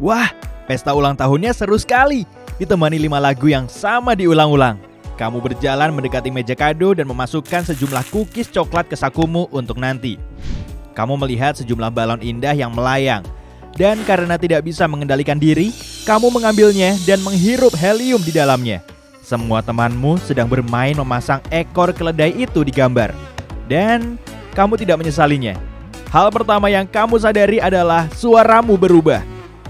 Wah, pesta ulang tahunnya seru sekali. Ditemani 5 lagu yang sama diulang-ulang. Kamu berjalan mendekati meja kado dan memasukkan sejumlah cookies coklat ke sakumu untuk nanti. Kamu melihat sejumlah balon indah yang melayang. Dan karena tidak bisa mengendalikan diri, kamu mengambilnya dan menghirup helium di dalamnya. Semua temanmu sedang bermain memasang ekor keledai itu di gambar. Dan kamu tidak menyesalinya. Hal pertama yang kamu sadari adalah suaramu berubah.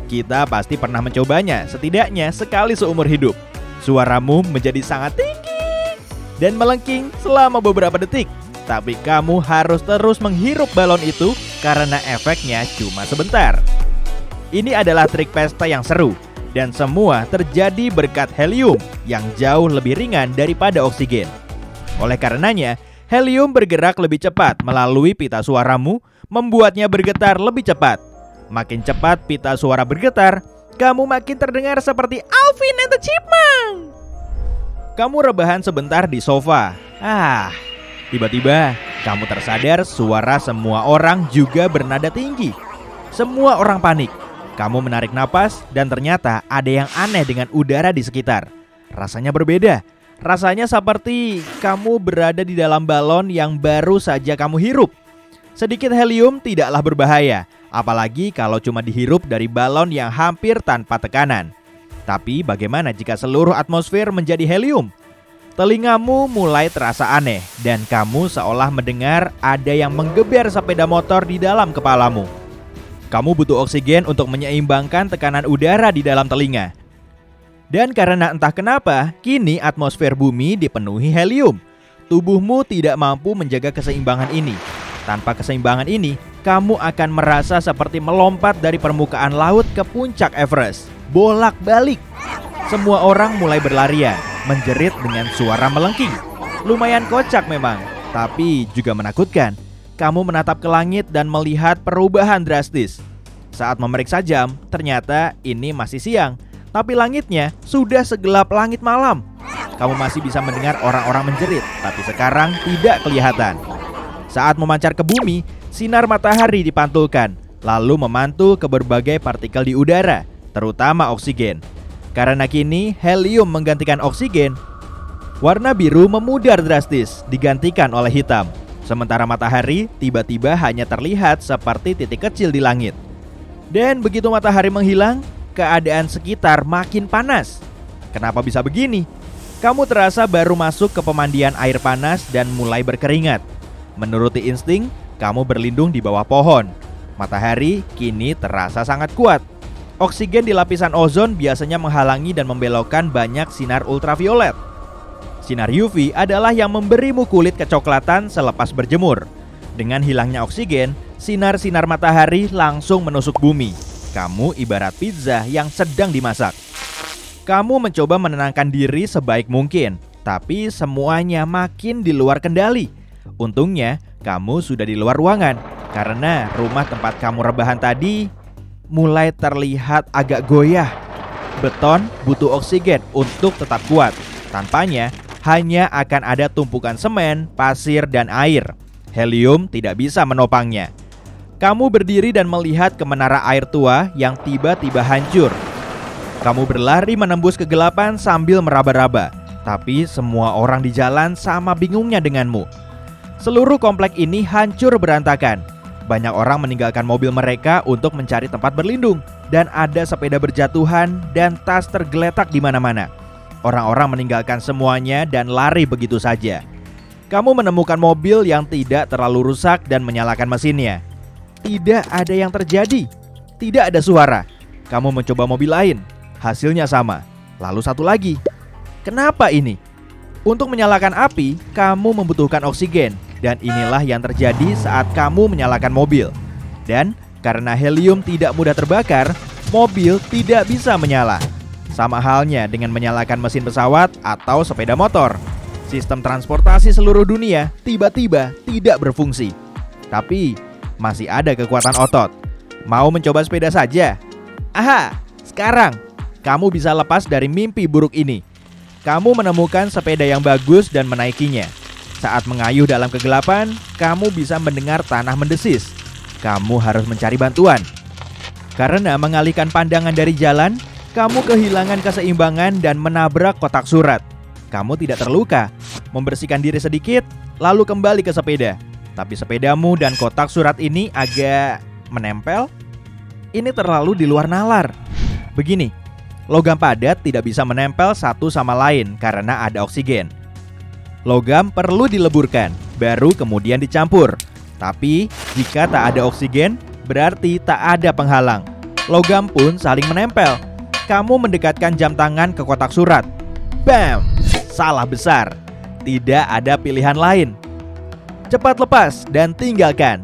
Kita pasti pernah mencobanya, setidaknya sekali seumur hidup. Suaramu menjadi sangat tinggi dan melengking selama beberapa detik. Tapi kamu harus terus menghirup balon itu karena efeknya cuma sebentar. Ini adalah trik pesta yang seru. Dan semua terjadi berkat helium yang jauh lebih ringan daripada oksigen. Oleh karenanya, helium bergerak lebih cepat melalui pita suaramu, membuatnya bergetar lebih cepat. Makin cepat pita suara bergetar, kamu makin terdengar seperti Alvin and the Chipmunk. Kamu rebahan sebentar di sofa. Tiba-tiba kamu tersadar suara semua orang juga bernada tinggi. Semua orang panik. Kamu menarik napas dan ternyata ada yang aneh dengan udara di sekitar. Rasanya berbeda. Rasanya seperti kamu berada di dalam balon yang baru saja kamu hirup. Sedikit helium tidaklah berbahaya, apalagi kalau cuma dihirup dari balon yang hampir tanpa tekanan. Tapi bagaimana jika seluruh atmosfer menjadi helium? Telingamu mulai terasa aneh dan kamu seolah mendengar ada yang menggeber sepeda motor di dalam kepalamu. Kamu butuh oksigen untuk menyeimbangkan tekanan udara di dalam telinga. Dan karena entah kenapa, kini atmosfer bumi dipenuhi helium. Tubuhmu tidak mampu menjaga keseimbangan ini. Tanpa keseimbangan ini, kamu akan merasa seperti melompat dari permukaan laut ke puncak Everest. Bolak-balik. Semua orang mulai berlarian, menjerit dengan suara melengking. Lumayan kocak memang, tapi juga menakutkan. Kamu menatap ke langit dan melihat perubahan drastis. Saat memeriksa jam, ternyata ini masih siang. Tapi langitnya sudah segelap langit malam. Kamu masih bisa mendengar orang-orang menjerit, tapi sekarang tidak kelihatan. Saat memancar ke bumi, sinar matahari dipantulkan, lalu memantul ke berbagai partikel di udara, terutama oksigen. Karena kini helium menggantikan oksigen, warna biru memudar drastis, digantikan oleh hitam. Sementara matahari tiba-tiba hanya terlihat seperti titik kecil di langit. Dan begitu matahari menghilang, keadaan sekitar makin panas. Kenapa bisa begini? Kamu terasa baru masuk ke pemandian air panas dan mulai berkeringat. Menuruti insting, kamu berlindung di bawah pohon. Matahari kini terasa sangat kuat. Oksigen di lapisan ozon biasanya menghalangi dan membelokkan banyak sinar ultraviolet. Sinar UV adalah yang memberimu kulit kecoklatan selepas berjemur. Dengan hilangnya oksigen, sinar-sinar matahari langsung menusuk bumi. Kamu ibarat pizza yang sedang dimasak. Kamu mencoba menenangkan diri sebaik mungkin, tapi semuanya makin di luar kendali. Untungnya, kamu sudah di luar ruangan, karena rumah tempat kamu rebahan tadi mulai terlihat agak goyah. Beton butuh oksigen untuk tetap kuat. Tanpanya, hanya akan ada tumpukan semen, pasir, dan air. Helium tidak bisa menopangnya. Kamu berdiri dan melihat ke menara air tua yang tiba-tiba hancur. Kamu berlari menembus kegelapan sambil meraba-raba. Tapi semua orang di jalan sama bingungnya denganmu. Seluruh komplek ini hancur berantakan. Banyak orang meninggalkan mobil mereka untuk mencari tempat berlindung. Dan ada sepeda berjatuhan dan tas tergeletak di mana-mana. Orang-orang meninggalkan semuanya dan lari begitu saja. Kamu menemukan mobil yang tidak terlalu rusak dan menyalakan mesinnya. Tidak ada yang terjadi. Tidak ada suara. Kamu mencoba mobil lain. Hasilnya sama. Lalu satu lagi. Kenapa ini? Untuk menyalakan api, kamu membutuhkan oksigen. Dan inilah yang terjadi saat kamu menyalakan mobil. Dan karena helium tidak mudah terbakar, mobil tidak bisa menyala. Sama halnya dengan menyalakan mesin pesawat atau sepeda motor. Sistem transportasi seluruh dunia tiba-tiba tidak berfungsi. Tapi masih ada kekuatan otot. Mau mencoba sepeda saja? Sekarang kamu bisa lepas dari mimpi buruk ini. Kamu menemukan sepeda yang bagus dan menaikinya. Saat mengayuh dalam kegelapan, kamu bisa mendengar tanah mendesis. Kamu harus mencari bantuan. Karena mengalihkan pandangan dari jalan, kamu kehilangan keseimbangan dan menabrak kotak surat. Kamu tidak terluka, membersihkan diri sedikit, lalu kembali ke sepeda. Tapi sepedamu dan kotak surat ini agak menempel. Ini terlalu di luar nalar. Begini, logam padat tidak bisa menempel satu sama lain karena ada oksigen. Logam perlu dileburkan, baru kemudian dicampur. Tapi jika tak ada oksigen, berarti tak ada penghalang. Logam pun saling menempel. Kamu mendekatkan jam tangan ke kotak surat. Bam! Salah besar. Tidak ada pilihan lain. Cepat lepas dan tinggalkan.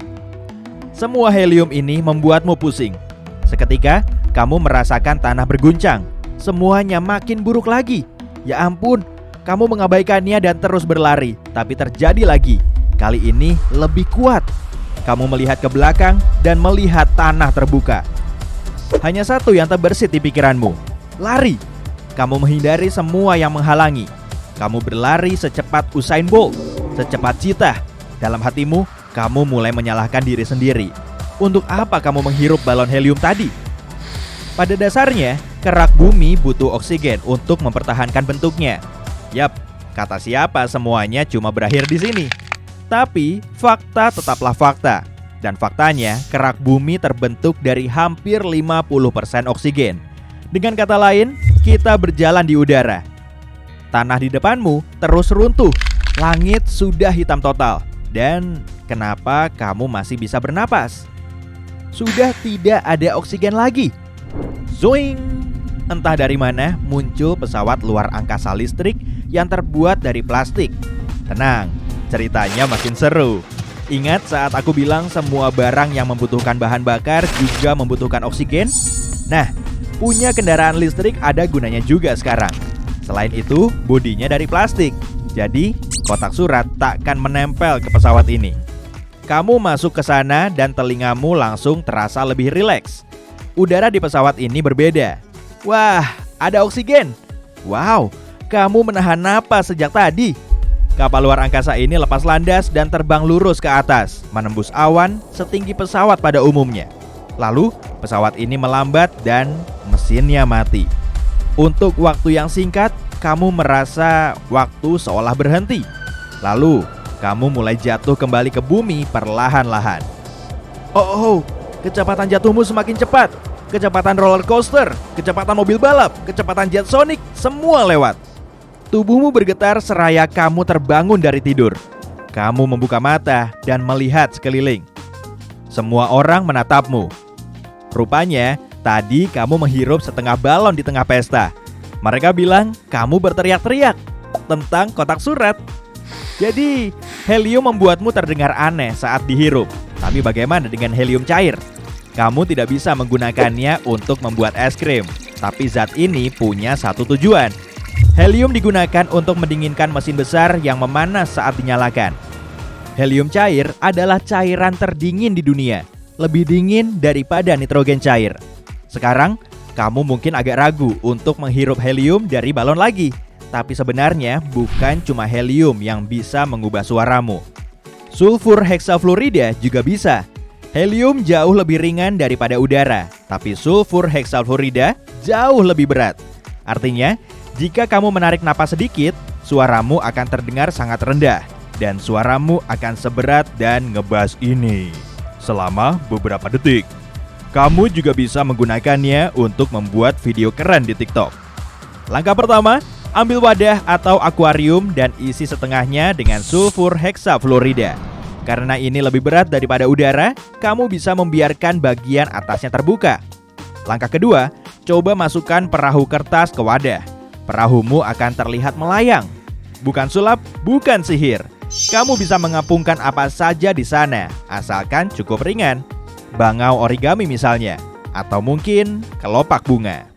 Semua helium ini membuatmu pusing. Seketika, kamu merasakan tanah berguncang. Semuanya makin buruk lagi. Ya ampun, kamu mengabaikannya dan terus berlari. Tapi terjadi lagi. Kali ini lebih kuat. Kamu melihat ke belakang dan melihat tanah terbuka. Hanya satu yang terbersit di pikiranmu. Lari. Kamu menghindari semua yang menghalangi. Kamu berlari secepat Usain Bolt, secepat cheetah. Dalam hatimu, kamu mulai menyalahkan diri sendiri. Untuk apa kamu menghirup balon helium tadi? Pada dasarnya, kerak bumi butuh oksigen untuk mempertahankan bentuknya. Yap, kata siapa semuanya cuma berakhir di sini. Tapi, fakta tetaplah fakta. Dan faktanya, kerak bumi terbentuk dari hampir 50% oksigen. Dengan kata lain, kita berjalan di udara. Tanah di depanmu terus runtuh. Langit sudah hitam total. Dan kenapa kamu masih bisa bernapas? Sudah tidak ada oksigen lagi. Zoing! Entah dari mana muncul pesawat luar angkasa listrik yang terbuat dari plastik. Tenang, ceritanya makin seru. Ingat saat aku bilang semua barang yang membutuhkan bahan bakar juga membutuhkan oksigen? Nah, punya kendaraan listrik ada gunanya juga sekarang. Selain itu, bodinya dari plastik. Jadi, kotak surat takkan menempel ke pesawat ini. Kamu masuk ke sana dan telingamu langsung terasa lebih rileks. Udara di pesawat ini berbeda. Wah, ada oksigen. Wow, kamu menahan napas sejak tadi. Kapal luar angkasa ini lepas landas dan terbang lurus ke atas, menembus awan setinggi pesawat pada umumnya. Lalu, pesawat ini melambat dan mesinnya mati. Untuk waktu yang singkat, kamu merasa waktu seolah berhenti. Lalu, kamu mulai jatuh kembali ke bumi perlahan-lahan. Oh, kecepatan jatuhmu semakin cepat. Kecepatan roller coaster, kecepatan mobil balap, kecepatan jet sonic, semua lewat. Tubuhmu bergetar seraya kamu terbangun dari tidur. Kamu membuka mata dan melihat sekeliling. Semua orang menatapmu. Rupanya, tadi kamu menghirup setengah balon di tengah pesta. Mereka bilang kamu berteriak-teriak tentang kotak surat. Jadi, helium membuatmu terdengar aneh saat dihirup. Tapi bagaimana dengan helium cair? Kamu tidak bisa menggunakannya untuk membuat es krim. Tapi zat ini punya satu tujuan. Helium digunakan untuk mendinginkan mesin besar yang memanas saat dinyalakan. Helium cair adalah cairan terdingin di dunia. Lebih dingin daripada nitrogen cair. Sekarang, kamu mungkin agak ragu untuk menghirup helium dari balon lagi. Tapi sebenarnya bukan cuma helium yang bisa mengubah suaramu. Sulfur hexafluorida juga bisa. Helium jauh lebih ringan daripada udara, tapi sulfur hexafluorida jauh lebih berat. Artinya, jika kamu menarik napas sedikit, suaramu akan terdengar sangat rendah. Dan suaramu akan seberat dan ngebas ini selama beberapa detik. Kamu juga bisa menggunakannya untuk membuat video keren di TikTok. Langkah pertama, ambil wadah atau akuarium dan isi setengahnya dengan sulfur hexafluorida. Karena ini lebih berat daripada udara, kamu bisa membiarkan bagian atasnya terbuka. Langkah kedua, coba masukkan perahu kertas ke wadah. Perahumu akan terlihat melayang. Bukan sulap, bukan sihir. Kamu bisa mengapungkan apa saja di sana, asalkan cukup ringan. Bangau origami misalnya, atau mungkin kelopak bunga.